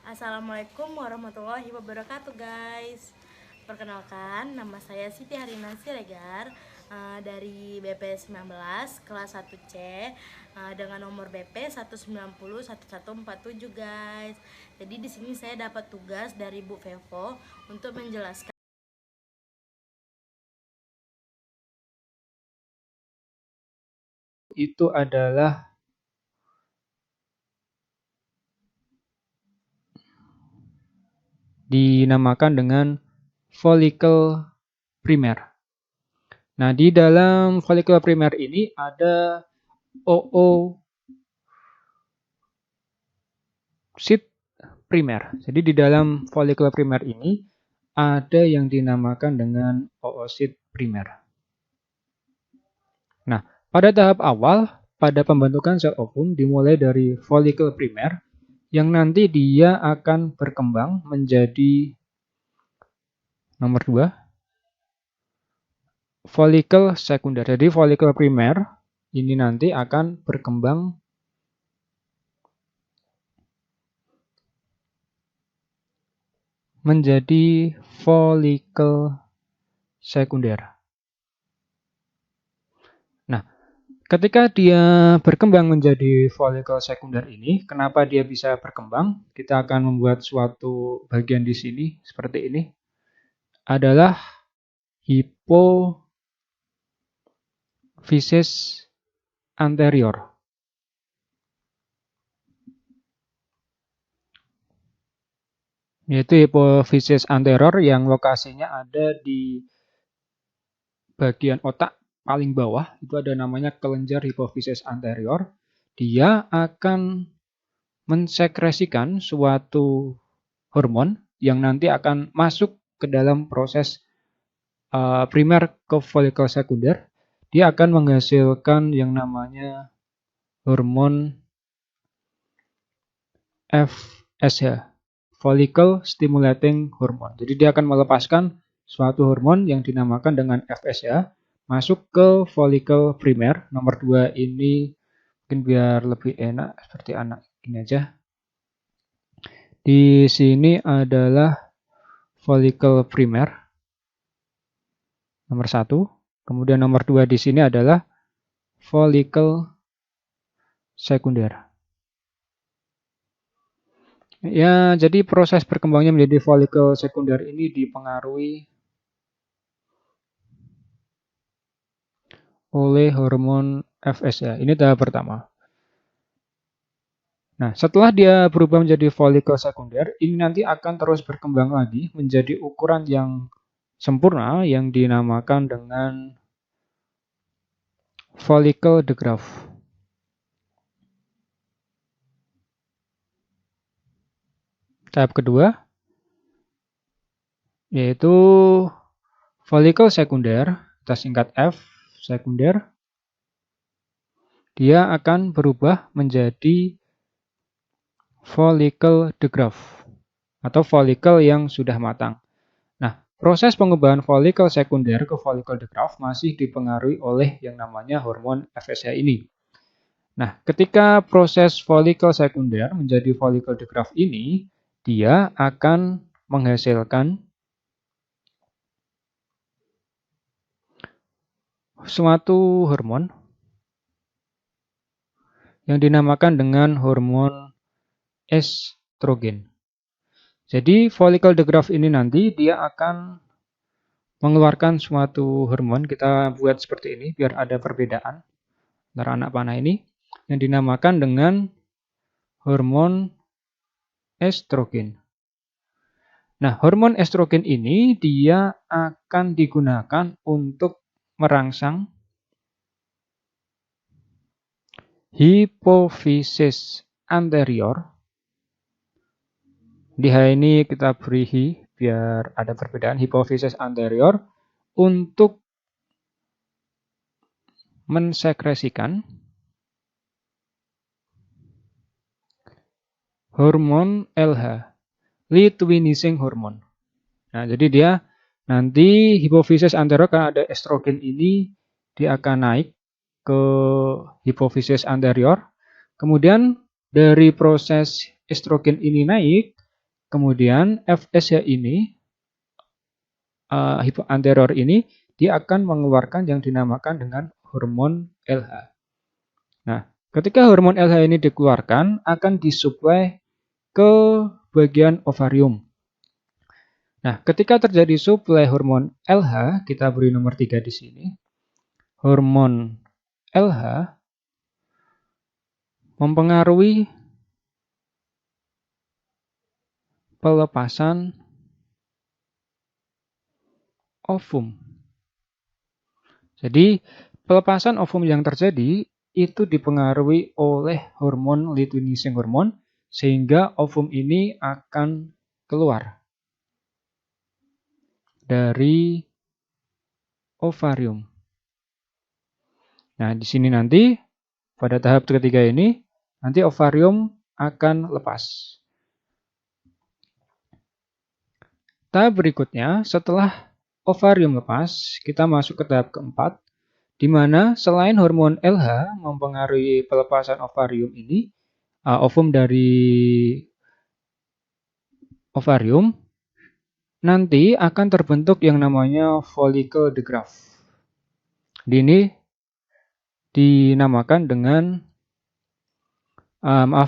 Assalamualaikum warahmatullahi wabarakatuh guys. Perkenalkan, nama saya Siti Harina Siregar dari BP 19 kelas 1C dengan nomor BP 1901147 guys. Jadi di sini saya dapat tugas dari Bu Vevo untuk menjelaskan itu adalah dinamakan dengan folikel primer. Nah, di dalam folikel primer ini ada oosit primer. Jadi di dalam folikel primer ini ada yang dinamakan dengan oosit primer. Nah, pada tahap awal, pada pembentukan sel ovum dimulai dari folikel primer yang nanti dia akan berkembang menjadi nomor 2, folikel sekunder. Jadi folikel primer ini nanti akan berkembang menjadi folikel sekunder. Nah, ketika dia berkembang menjadi folikel sekunder ini, kenapa dia bisa berkembang? Kita akan membuat suatu bagian di sini seperti ini. Adalah hipofisis anterior. Yaitu hipofisis anterior yang lokasinya ada di bagian otak paling bawah. Itu ada namanya kelenjar hipofisis anterior. Dia akan mensekresikan suatu hormon yang nanti akan masuk ke dalam proses primer ke folikel sekunder. Dia akan menghasilkan yang namanya hormon FSH, follicle stimulating hormone. Jadi dia akan melepaskan suatu hormon yang dinamakan dengan FSH masuk ke folikel primer. Nomor 2 ini mungkin biar lebih enak seperti anak ini aja. Di sini adalah folikel primer nomor 1. Kemudian nomor 2 di sini adalah folikel sekunder. Ya, jadi proses berkembangnya menjadi folikel sekunder ini dipengaruhi oleh hormon FSH. Ini tahap pertama. Nah, setelah dia berubah menjadi folikel sekunder, ini nanti akan terus berkembang lagi menjadi ukuran yang sempurna yang dinamakan dengan folikel de Graaff. Tahap kedua yaitu folikel sekunder, kita singkat F, sekunder. Dia akan berubah menjadi folikel de Graaff atau folikel yang sudah matang. Nah, proses pengubahan folikel sekunder ke folikel de Graaff masih dipengaruhi oleh yang namanya hormon FSH ini. Nah, ketika proses folikel sekunder menjadi folikel de Graaff ini, dia akan menghasilkan suatu hormon yang dinamakan dengan hormon estrogen. Jadi folikel de Graaff ini nanti dia akan mengeluarkan suatu hormon, kita buat seperti ini biar ada perbedaan antara anak panah ini, yang dinamakan dengan hormon estrogen. Nah, hormon estrogen ini dia akan digunakan untuk merangsang hipofisis anterior. Di H ini kita beri hi biar ada perbedaan, hipofisis anterior, untuk mensekresikan hormon LH, luteinizing hormone. Nah, jadi dia nanti hipofisis anterior karena ada estrogen ini, dia akan naik ke hipofisis anterior. Kemudian dari proses estrogen ini naik, kemudian FSH ini, hipoanterior ini, dia akan mengeluarkan yang dinamakan dengan hormon LH. Nah, ketika hormon LH ini dikeluarkan, akan disuplai ke bagian ovarium. Nah, ketika terjadi suplai hormon LH, kita beri nomor 3 di sini. Hormon LH mempengaruhi pelepasan ovum. Jadi, pelepasan ovum yang terjadi itu dipengaruhi oleh hormon luteinizing hormone, sehingga ovum ini akan keluar dari ovarium. Nah, di sini nanti pada tahap ketiga ini nanti ovarium akan lepas. Tahap berikutnya, setelah ovarium lepas, kita masuk ke tahap keempat, di mana selain hormon LH mempengaruhi pelepasan ovarium ini, ovum dari ovarium, nanti akan terbentuk yang namanya follicle de Graaff. Ini dinamakan dengan,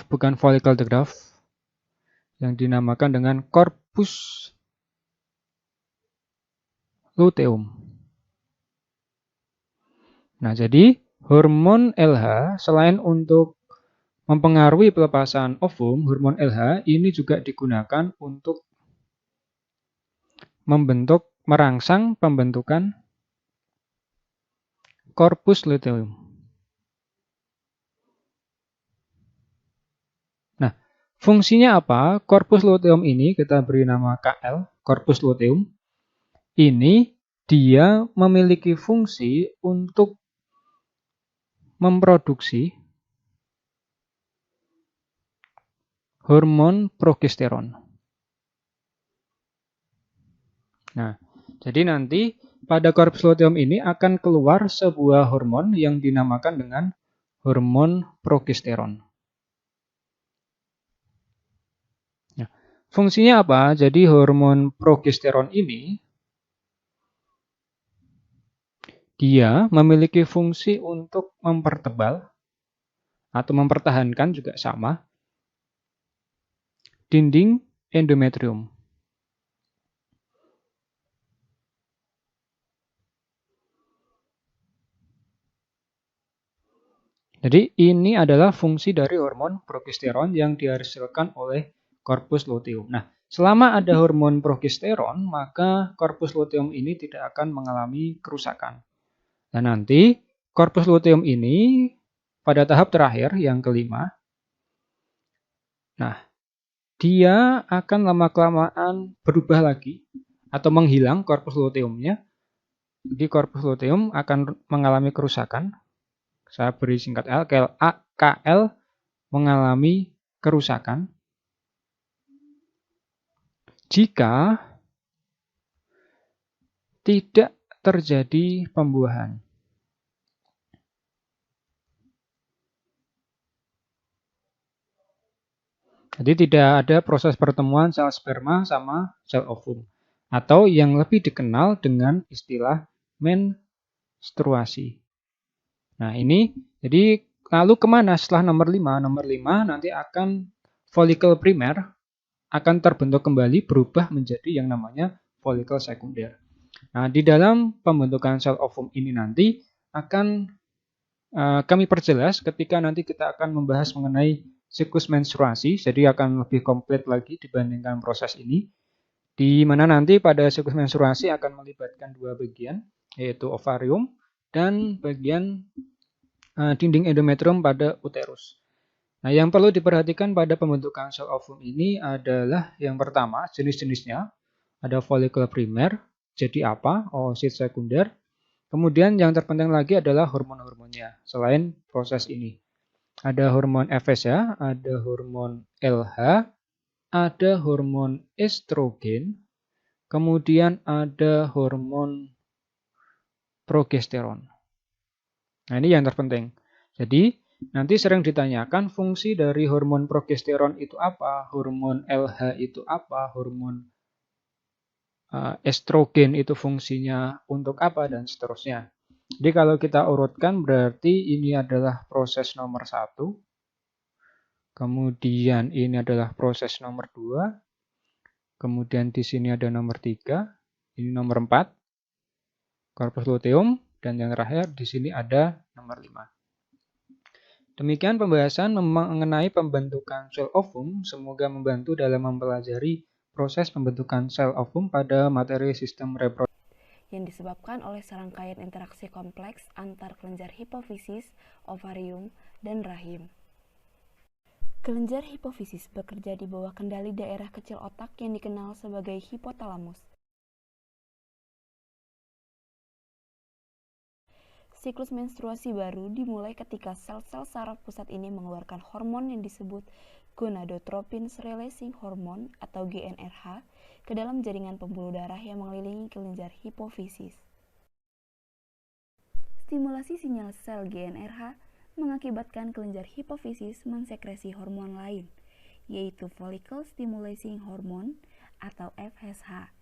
bukan follicle de Graaff, yang dinamakan dengan corpus luteum. Nah, jadi hormon LH selain untuk mempengaruhi pelepasan ovum, hormon LH ini juga digunakan untuk merangsang pembentukan corpus luteum. Nah, fungsinya apa? Corpus luteum ini kita beri nama KL, corpus luteum. Ini dia memiliki fungsi untuk memproduksi hormon progesteron. Nah, jadi nanti pada corpus luteum ini akan keluar sebuah hormon yang dinamakan dengan hormon progesteron. Nah, fungsinya apa? Jadi hormon progesteron ini dia memiliki fungsi untuk mempertebal atau mempertahankan juga sama dinding endometrium. Jadi ini adalah fungsi dari hormon progesteron yang dihasilkan oleh corpus luteum. Nah, selama ada hormon progesteron, maka corpus luteum ini tidak akan mengalami kerusakan. Dan nanti corpus luteum ini pada tahap terakhir yang kelima, nah dia akan lama-kelamaan berubah lagi atau menghilang corpus luteumnya. Jadi corpus luteum akan mengalami kerusakan. Saya beri singkat L, KL mengalami kerusakan jika tidak terjadi pembuahan. Jadi tidak ada proses pertemuan sel sperma sama sel ovum. Atau yang lebih dikenal dengan istilah menstruasi. Nah ini, jadi lalu kemana setelah nomor 5? Nomor 5 nanti akan folikel primer akan terbentuk kembali berubah menjadi yang namanya folikel sekunder. Nah, di dalam pembentukan sel ovum ini nanti akan kami perjelas ketika nanti kita akan membahas mengenai siklus menstruasi, jadi akan lebih komplit lagi dibandingkan proses ini, di mana nanti pada siklus menstruasi akan melibatkan dua bagian, yaitu ovarium dan bagian dinding endometrium pada uterus. Nah, yang perlu diperhatikan pada pembentukan sel ovum ini adalah yang pertama, jenis-jenisnya. Ada folikel primer, jadi apa? Oosit sekunder. Kemudian yang terpenting lagi adalah hormon-hormonnya, selain proses ini. Ada hormon FSH, ada hormon LH, ada hormon estrogen, kemudian ada hormon progesteron. Nah, ini yang terpenting. Jadi, Nanti sering ditanyakan fungsi dari hormon progesteron itu apa, hormon LH itu apa, hormon estrogen itu fungsinya untuk apa, dan seterusnya. Jadi kalau kita urutkan berarti ini adalah proses nomor 1, kemudian ini adalah proses nomor 2, kemudian di sini ada nomor 3, ini nomor 4, korpus luteum, dan yang terakhir di sini ada nomor 5. Demikian pembahasan mengenai pembentukan sel ovum. Semoga membantu dalam mempelajari proses pembentukan sel ovum pada materi sistem reproduksi yang disebabkan oleh serangkaian interaksi kompleks antar kelenjar hipofisis, ovarium, dan rahim. Kelenjar hipofisis bekerja di bawah kendali daerah kecil otak yang dikenal sebagai hipotalamus. Siklus menstruasi baru dimulai ketika sel-sel saraf pusat ini mengeluarkan hormon yang disebut gonadotropin releasing hormone atau GnRH ke dalam jaringan pembuluh darah yang mengelilingi kelenjar hipofisis. Stimulasi sinyal sel GnRH mengakibatkan kelenjar hipofisis mensekresi hormon lain, yaitu follicle stimulating hormone atau FSH.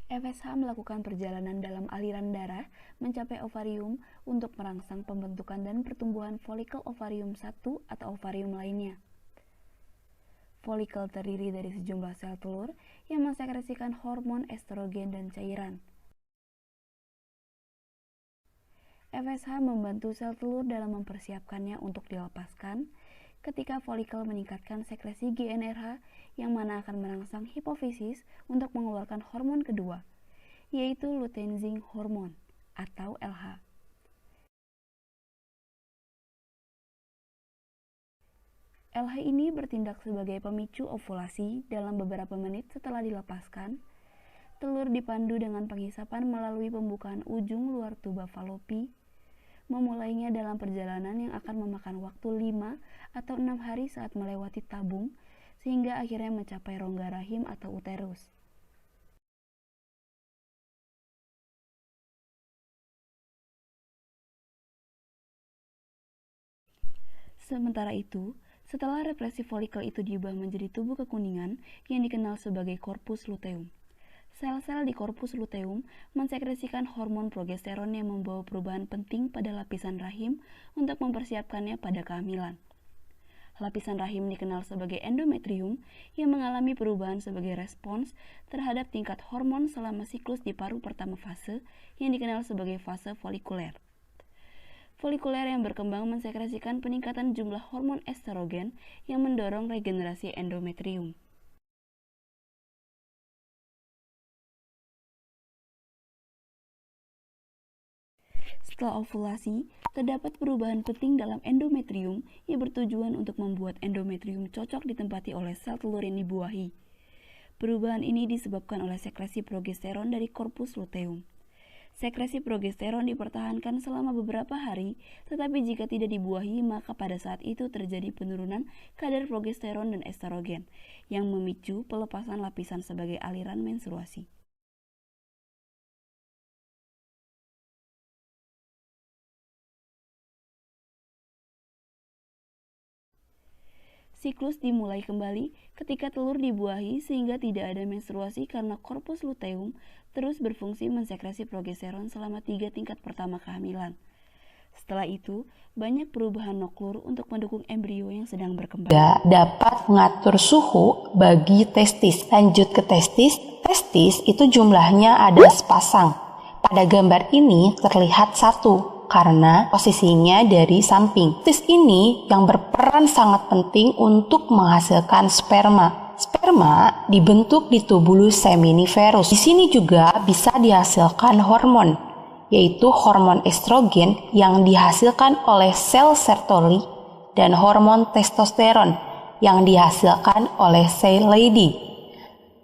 FSH melakukan perjalanan dalam aliran darah mencapai ovarium untuk merangsang pembentukan dan pertumbuhan folikel ovarium 1 atau ovarium lainnya. Folikel terdiri dari sejumlah sel telur yang mensekresikan hormon estrogen dan cairan. FSH membantu sel telur dalam mempersiapkannya untuk dilepaskan ketika folikel meningkatkan sekresi GnRH yang mana akan merangsang hipofisis untuk mengeluarkan hormon kedua, yaitu luteinizing hormone atau LH. LH ini bertindak sebagai pemicu ovulasi dalam beberapa menit setelah dilepaskan. Telur dipandu dengan penghisapan melalui pembukaan ujung luar tuba falopi, memulainya dalam perjalanan yang akan memakan waktu 5 atau 6 hari saat melewati tabung, sehingga akhirnya mencapai rongga rahim atau uterus. Sementara itu, setelah represi folikel itu diubah menjadi tubuh kekuningan yang dikenal sebagai korpus luteum. Sel-sel di korpus luteum mensekresikan hormon progesteron yang membawa perubahan penting pada lapisan rahim untuk mempersiapkannya pada kehamilan. Lapisan rahim dikenal sebagai endometrium yang mengalami perubahan sebagai respons terhadap tingkat hormon selama siklus di paruh pertama fase yang dikenal sebagai fase folikuler. Folikuler yang berkembang mensekresikan peningkatan jumlah hormon estrogen yang mendorong regenerasi endometrium. Setelah ovulasi, terdapat perubahan penting dalam endometrium yang bertujuan untuk membuat endometrium cocok ditempati oleh sel telur yang dibuahi. Perubahan ini disebabkan oleh sekresi progesteron dari korpus luteum. Sekresi progesteron dipertahankan selama beberapa hari, tetapi jika tidak dibuahi, maka pada saat itu terjadi penurunan kadar progesteron dan estrogen yang memicu pelepasan lapisan sebagai aliran menstruasi. Siklus dimulai kembali ketika telur dibuahi sehingga tidak ada menstruasi karena korpus luteum terus berfungsi mensekresi progesteron selama 3 tingkat pertama kehamilan. Setelah itu, banyak perubahan noklur untuk mendukung embrio yang sedang berkembang. Dapat mengatur suhu bagi testis. Lanjut ke testis. Testis itu jumlahnya ada sepasang. Pada gambar ini terlihat satu karena posisinya dari samping. Testis ini yang berperan sangat penting untuk menghasilkan sperma. Sperma dibentuk di tubulus seminiferus. Di sini juga bisa dihasilkan hormon, yaitu hormon estrogen yang dihasilkan oleh sel Sertoli dan hormon testosteron yang dihasilkan oleh sel Leydig.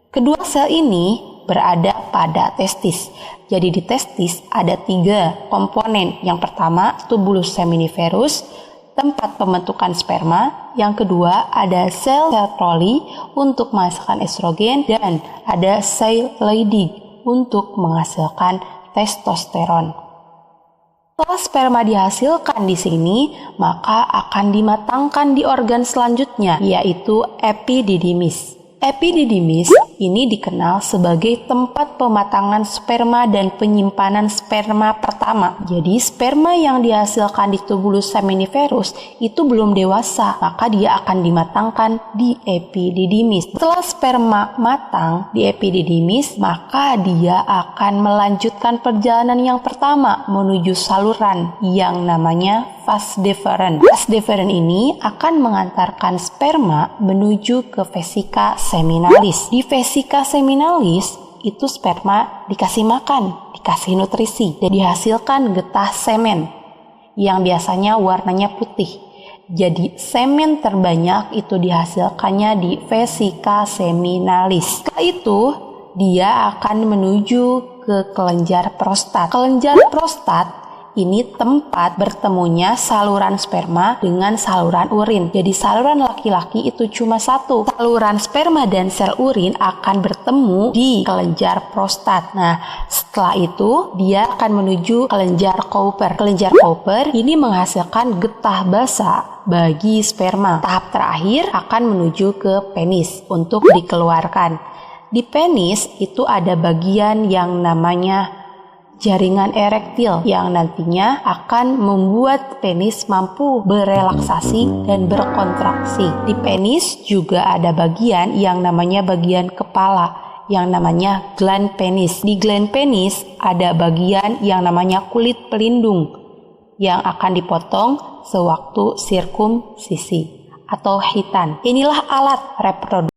Kedua sel ini berada pada testis. Jadi di testis ada 3 komponen. Yang pertama tubulus seminiferus, tempat pembentukan sperma. Yang kedua ada sel Sertoli untuk menghasilkan estrogen, dan ada sel Leydig untuk menghasilkan testosteron. Setelah sperma dihasilkan di sini, maka akan dimatangkan di organ selanjutnya, yaitu epididymis. Epididymis ini dikenal sebagai tempat pematangan sperma dan penyimpanan sperma pertama. Jadi sperma yang dihasilkan di tubulus seminiferus itu belum dewasa, maka dia akan dimatangkan di epididymis. Setelah sperma matang di epididymis, maka dia akan melanjutkan perjalanan yang pertama menuju saluran yang namanya vas deferens. Vas deferens ini akan mengantarkan sperma menuju ke vesika seminalis. Di vesika seminalis itu sperma dikasih makan, dikasih nutrisi, dan dihasilkan getah semen yang biasanya warnanya putih. Jadi semen terbanyak itu dihasilkannya di vesika seminalis. Setelah itu dia akan menuju ke kelenjar prostat. Kelenjar prostat ini tempat bertemunya saluran sperma dengan saluran urin. Jadi saluran laki-laki itu cuma satu. Saluran sperma dan sel urin akan bertemu di kelenjar prostat. Nah, setelah itu dia akan menuju kelenjar Cowper. Kelenjar Cowper ini menghasilkan getah basa bagi sperma. Tahap terakhir akan menuju ke penis untuk dikeluarkan. Di penis itu ada bagian yang namanya jaringan erektil yang nantinya akan membuat penis mampu berelaksasi dan berkontraksi. Di penis juga ada bagian yang namanya bagian kepala yang namanya gland penis. Di gland penis ada bagian yang namanya kulit pelindung yang akan dipotong sewaktu sirkumsisi atau hitan. Inilah alat reproduksi